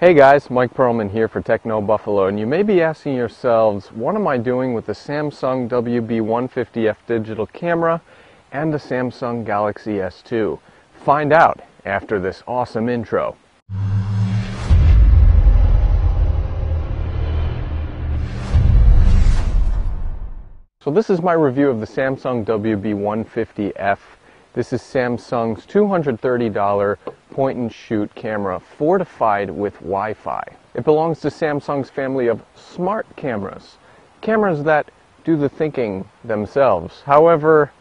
Hey guys, Mike Perlman here for Techno Buffalo, and you may be asking yourselves, what am I doing with the Samsung WB150F digital camera and the Samsung Galaxy S2? Find out after this awesome intro. So this is my review of the Samsung WB150F. This is Samsung's $230 point-and-shoot camera fortified with Wi-Fi. It belongs to Samsung's family of smart cameras, cameras that do the thinking themselves. However,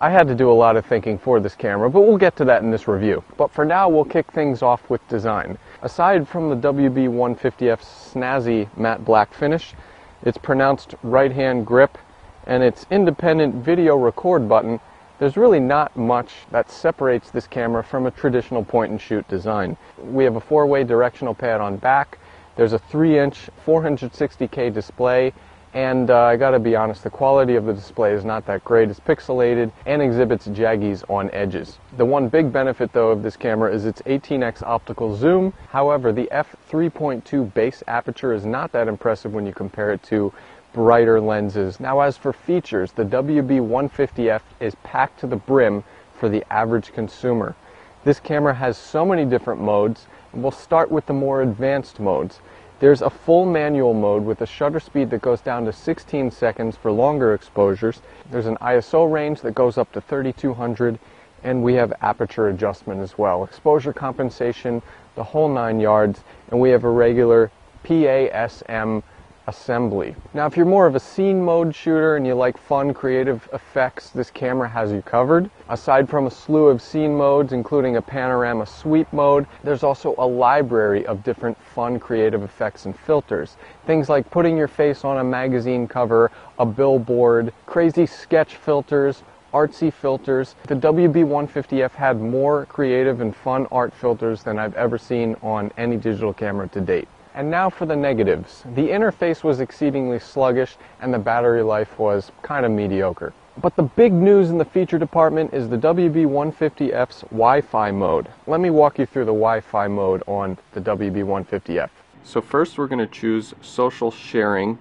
I had to do a lot of thinking for this camera, but we'll get to that in this review. But for now, we'll kick things off with design. Aside from the WB150F's snazzy matte black finish, its pronounced right-hand grip, and its independent video record button, there's really not much that separates this camera from a traditional point-and-shoot design. We have a 4-way directional pad on back, there's a 3-inch 460K display, and I gotta be honest, the quality of the display is not that great. It's pixelated and exhibits jaggies on edges. The one big benefit though of this camera is its 18x optical zoom. However, the f3.2 base aperture is not that impressive when you compare it to brighter lenses. Now as for features, the WB150F is packed to the brim for the average consumer. This camera has so many different modes, and we'll start with the more advanced modes. There's a full manual mode with a shutter speed that goes down to 16 seconds for longer exposures. There's an ISO range that goes up to 3200, and we have aperture adjustment as well. Exposure compensation, the whole 9 yards, and we have a regular PASM assembly. Now if you're more of a scene mode shooter and you like fun creative effects, this camera has you covered. Aside from a slew of scene modes including a panorama sweep mode, there's also a library of different fun creative effects and filters. Things like putting your face on a magazine cover, a billboard, crazy sketch filters, artsy filters. The WB150F had more creative and fun art filters than I've ever seen on any digital camera to date. And now for the negatives. The interface was exceedingly sluggish and the battery life was kind of mediocre. But the big news in the feature department is the WB150F's Wi-Fi mode. Let me walk you through the Wi-Fi mode on the WB150F. So first we're going to choose social sharing.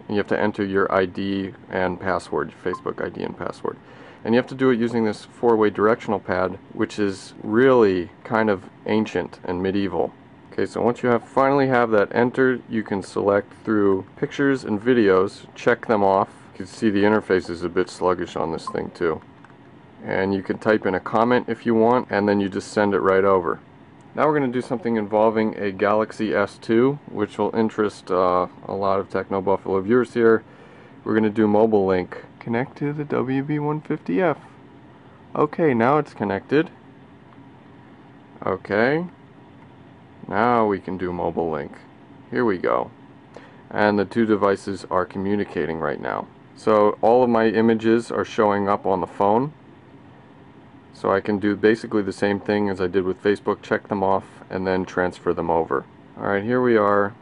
You have to enter your ID and password, your Facebook ID and password. And you have to do it using this 4-way directional pad, which is really kind of ancient and medieval. Okay, so once you finally have that entered, you can select through pictures and videos, check them off. You can see the interface is a bit sluggish on this thing too. And you can type in a comment if you want, and then you just send it right over. Now we're going to do something involving a Galaxy S2, which will interest a lot of Techno Buffalo viewers here. We're going to do mobile link. Connect to the WB150F. Okay, now it's connected. Okay. Now we can do mobile link. Here we go. And the two devices are communicating right now. So all of my images are showing up on the phone. So I can do basically the same thing as I did with Facebook, check them off, and then transfer them over. Alright, here we are.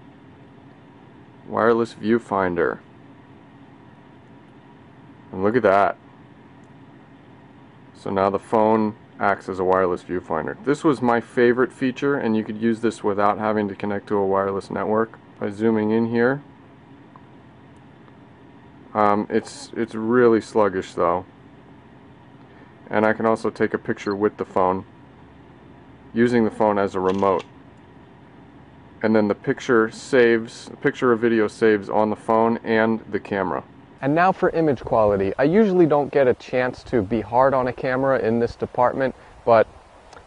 Wireless viewfinder. And look at that. So now the phone acts as a wireless viewfinder. This was my favorite feature, and you could use this without having to connect to a wireless network. By zooming in here, it's really sluggish though, and I can also take a picture with the phone using the phone as a remote, and then the picture or video saves on the phone and the camera. And now for image quality. I usually don't get a chance to be hard on a camera in this department, but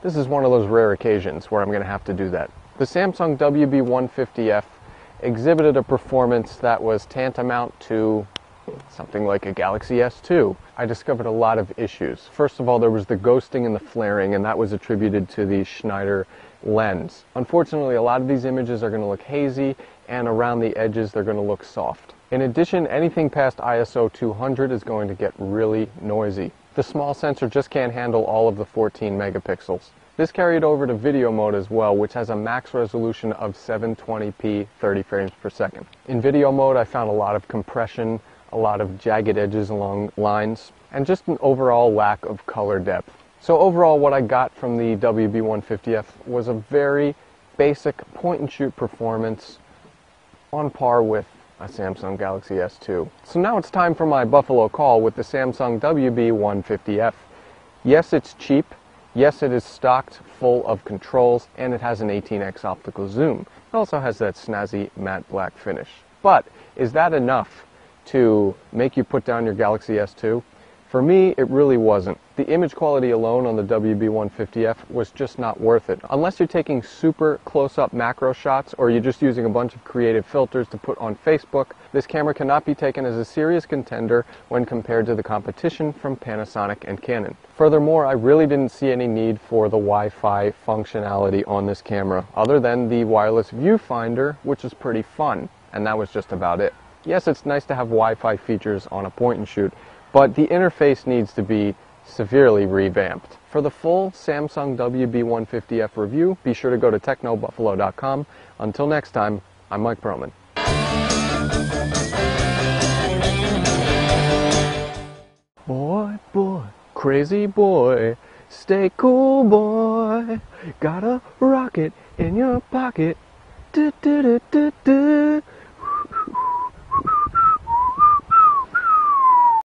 this is one of those rare occasions where I'm going to have to do that. The Samsung WB150F exhibited a performance that was tantamount to something like a Galaxy S2. I discovered a lot of issues. First of all, there was the ghosting and the flaring, and that was attributed to the Schneider lens. Unfortunately, a lot of these images are going to look hazy, and around the edges they're going to look soft. In addition, anything past ISO 200 is going to get really noisy. The small sensor just can't handle all of the 14 megapixels. This carried over to video mode as well, which has a max resolution of 720p 30 frames per second. In video mode, I found a lot of compression, a lot of jagged edges along lines, and just an overall lack of color depth. So overall, what I got from the WB150F was a very basic point-and-shoot performance on par with a Samsung Galaxy S2. So now it's time for my Buffalo call with the Samsung WB150F. Yes, it's cheap. Yes, it is stocked full of controls, and it has an 18x optical zoom. It also has that snazzy matte black finish. But is that enough to make you put down your Galaxy S2? For me, it really wasn't. The image quality alone on the WB150F was just not worth it. Unless you're taking super close-up macro shots or you're just using a bunch of creative filters to put on Facebook, this camera cannot be taken as a serious contender when compared to the competition from Panasonic and Canon. Furthermore, I really didn't see any need for the Wi-Fi functionality on this camera, other than the wireless viewfinder, which is pretty fun, and that was just about it. Yes, it's nice to have Wi-Fi features on a point-and-shoot, but the interface needs to be severely revamped. For the full Samsung WB150F review, be sure to go to technobuffalo.com. Until next time, I'm Mike Perlman. Boy, crazy boy, stay cool boy, got a rocket in your pocket, do do do do do.